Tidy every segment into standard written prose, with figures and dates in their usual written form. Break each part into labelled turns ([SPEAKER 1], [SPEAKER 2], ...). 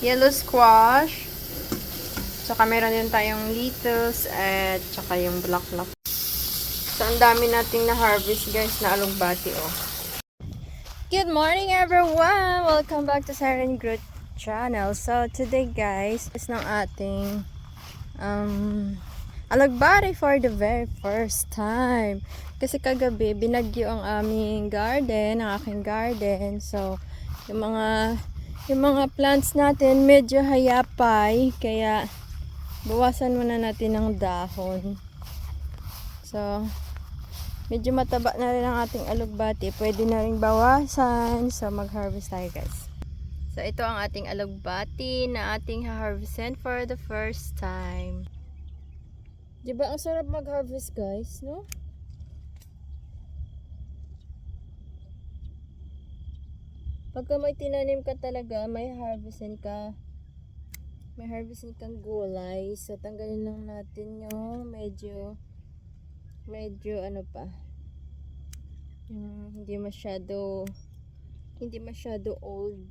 [SPEAKER 1] yellow squash. Tsaka meron din tayong lettuce at tsaka yung bulaklak. So, ang dami nating na-harvest guys na alugbati oh. Good morning everyone! Welcome back to Siren Growth Channel. So, today guys, is ng ating alugbati for the very first time. Kasi kagabi, binagyo ang aming garden, ang aking garden. So, yung mga plants natin medyo hayapay, kaya bawasan muna natin ng dahon. So, medyo mataba na rin ang ating alugbati. Pwede na rin bawasan. So, mag-harvest tayo guys. So, ito ang ating alugbati na ating ha-harvestin for the first time. Diba ang sarap mag-harvest guys, no? Pagka may tinanim ka talaga, may harvestin ka. May harvestin kang gulay. So, tanggalin lang natin yung medyo ano pa. Hindi masyado old.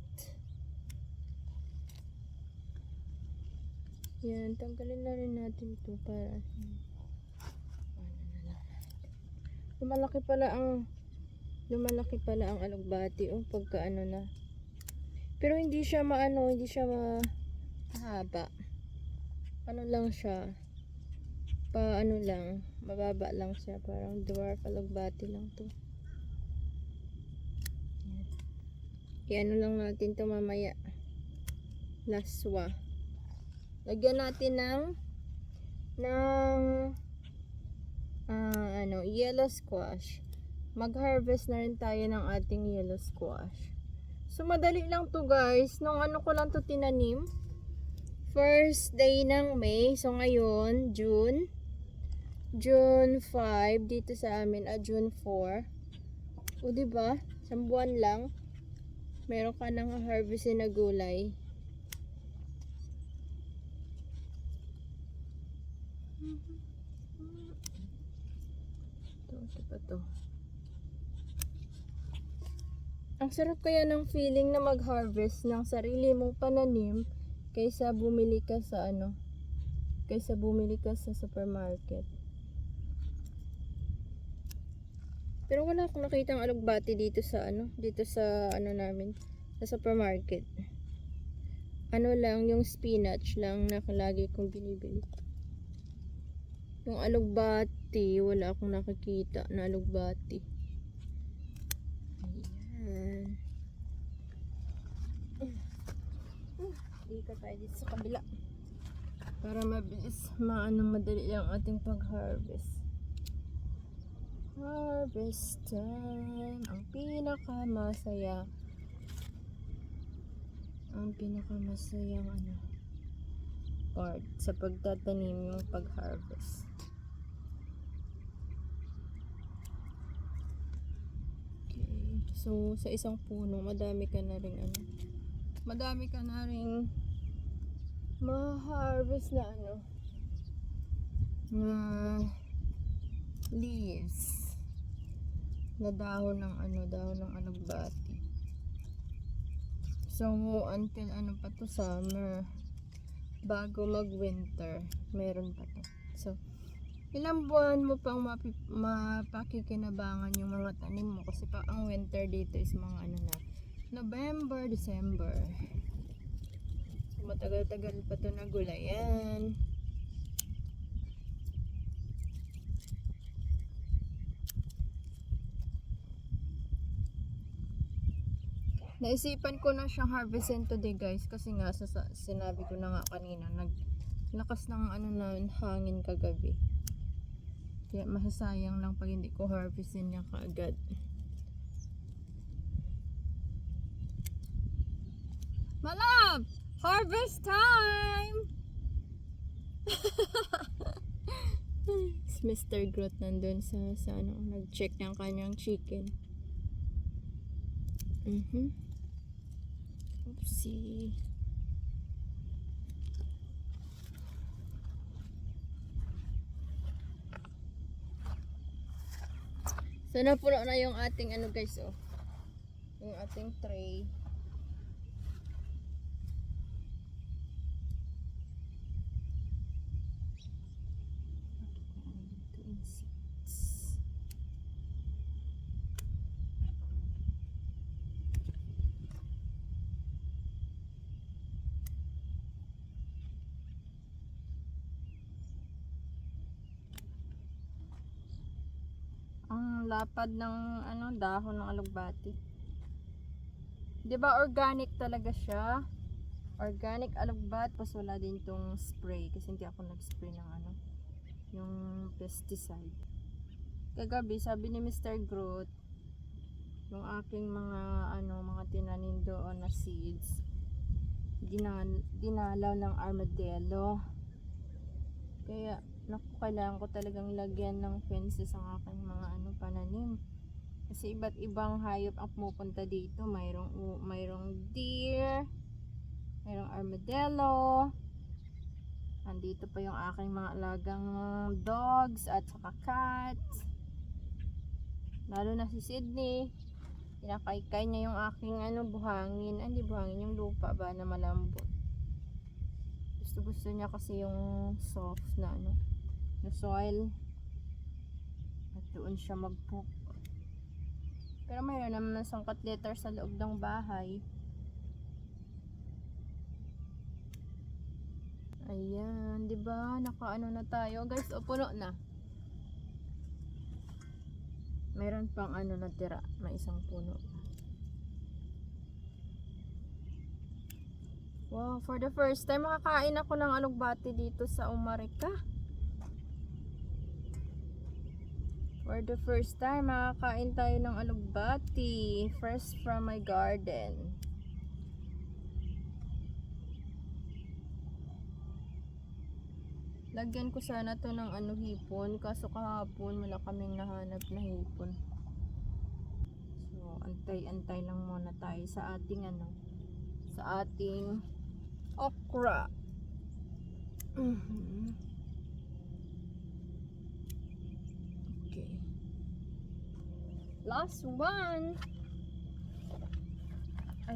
[SPEAKER 1] Yan, tanggalin na rin natin to para lumalaki pala ang alugbati pagka ano na. Pero hindi siya mahaba. Ano lang siya, mababa lang siya, parang dwarf alugbati lang to. Iano lang natin to mamaya. Laswa. Lagyan natin ng yellow squash. Mag-harvest na rin tayo ng ating yellow squash. So, madali lang to guys. Nung ko lang to tinanim. First day ng May. So, ngayon, June 5 dito sa amin. June 4. O, diba? Isang buwan lang. Meron ka nang harvestin na gulay. Ito pa to. Ang sarap kaya ng feeling na mag-harvest ng sarili mong pananim kaysa bumili ka sa supermarket. Pero wala akong nakitang alugbati dito sa namin, sa supermarket. Ano lang, yung spinach lang na lagi kong binibili. Yung alugbati, wala akong nakikita na alugbati. Ayan. Dito tayo dito sa kabila. Para mabilis, madali ang ating pag-harvest. Harvest time. Ang pinakamasayang part sa pagtatanim yung pag-harvest. Okay. So, sa isang puno, madami ka na ring ma-harvest na leaves na dahon ng alugbati. So, until pa to summer, bago mag-winter, meron pa to. So, ilang buwan mo pang mapakikinabangan yung mga tanim mo, kasi pa ang winter dito is mga November, December. So, matagal-tagal pa to na gulayan. Naisipan ko na siyang harvestin today guys, kasi nga sinabi ko na nga kanina, naglakas ng hangin kagabi. Kaya masasayang lang pag hindi ko harvestin niya kaagad. Malab! Harvest time! Mr. Groot nandun sa nag-check ng kanyang chicken. Oopsie. So, napuno na yung ating guys, yung ating tray. lapad ng ano, dahon ng alugbati. 'Di ba organic talaga siya? Organic alugbat, tapos wala din tong spray kasi hindi ako nag-spray ng ano, yung pesticide. Kagabi sabi ni Mr. Groot, yung aking mga ano, mga tinanim doon na seeds, dinalaw ng armadillo. Kaya naku, kailangan ko talagang lagyan ng fences ang aking mga ano, pananim. Kasi iba't ibang hayop ang pumupunta dito. Mayroong deer, mayroong armadillo. Nandito pa yung aking mga alagang dogs at saka cats. Lalo na si Sydney. Kinakaykay niya yung aking ano, buhangin. Hindi buhangin, yung lupa ba na malambot. Gusto niya kasi yung soft na ano, na soil. At doon siya mag-poop. Pero mayroon naman sangkat litter sa loob ng bahay. Ayan, 'di ba? Nakaano na tayo, guys. O, puno na. Mayroon pang ano natira, may isang puno. Wow, for the first time makakain ako ng alugbati dito sa Umarika. For the first time makakain tayo ng alugbati, fresh from my garden. Lagyan ko sana to ng ano, hipon, kaso kahapon wala kaming nahanap na hipon. So antay-antay lang muna tayo sa ating ano, sa ating okra. Okay. Last one. Ay,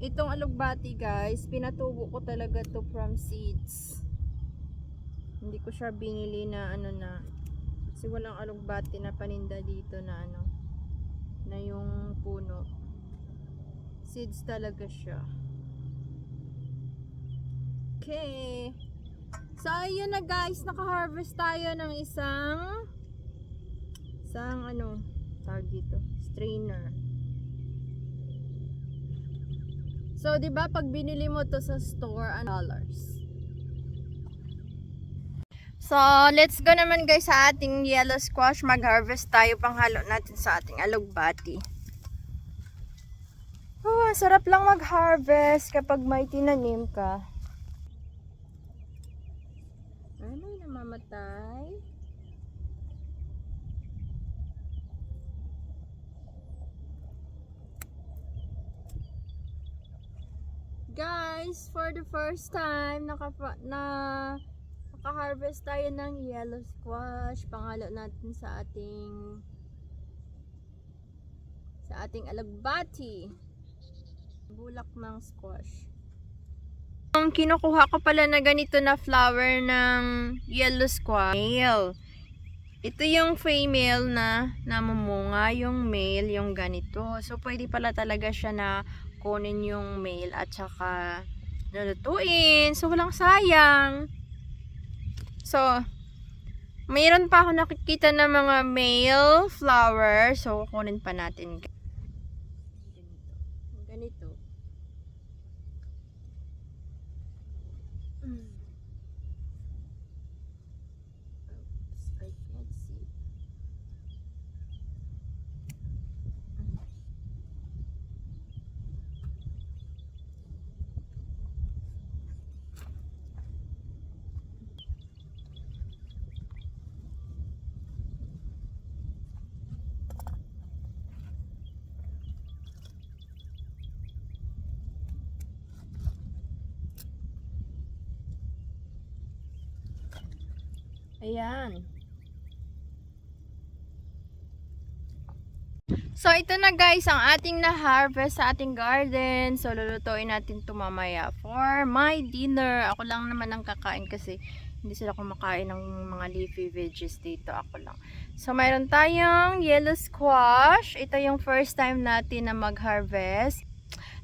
[SPEAKER 1] itong alugbati, guys, pinatubo ko talaga to from seeds. Hindi ko siya binili na ano na, kasi walang alugbati na paninda dito na ano, na yung puno. Seeds talaga siya. Okay. So ayun na, guys, naka-harvest tayo ng isang ano, tawag dito, strainer. So, 'di ba pag binili mo to sa store, $1. So, let's go naman, guys, sa ating yellow squash. Mag-harvest tayo, panghalo natin sa ating alugbati. Oh, sarap lang mag-harvest kapag may tinanim ka. Ano, namamatay? Guys, for the first time naka-harvest tayo ng yellow squash. Panghalo natin sa ating alugbati. Bulak ng squash. Ang kinukuha ko pala na ganito na flower ng yellow squash, male. Ito yung female na namumunga, yung male yung ganito. So pwede pala talaga siya na kunin yung male at saka lulutuin. So walang sayang. So mayroon pa ako nakikita na mga male flower. So kunin pa natin. Ganito. Oops, I can't see. Ayan. So, ito na, guys, ang ating na-harvest sa ating garden. So, lulutuin natin ito mamaya for my dinner. Ako lang naman ang kakain kasi hindi sila kumakain ng mga leafy veggies dito. Ako lang. So, mayroon tayong yellow squash. Ito yung first time natin na mag-harvest.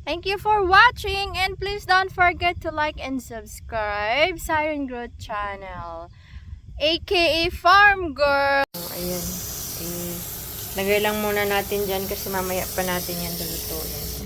[SPEAKER 1] Thank you for watching and please don't forget to like and subscribe sa Siren Growth Channel, aka Farm Girl. Ayan. Lagay lang muna natin dyan kasi mamaya pa natin yan lulutuin.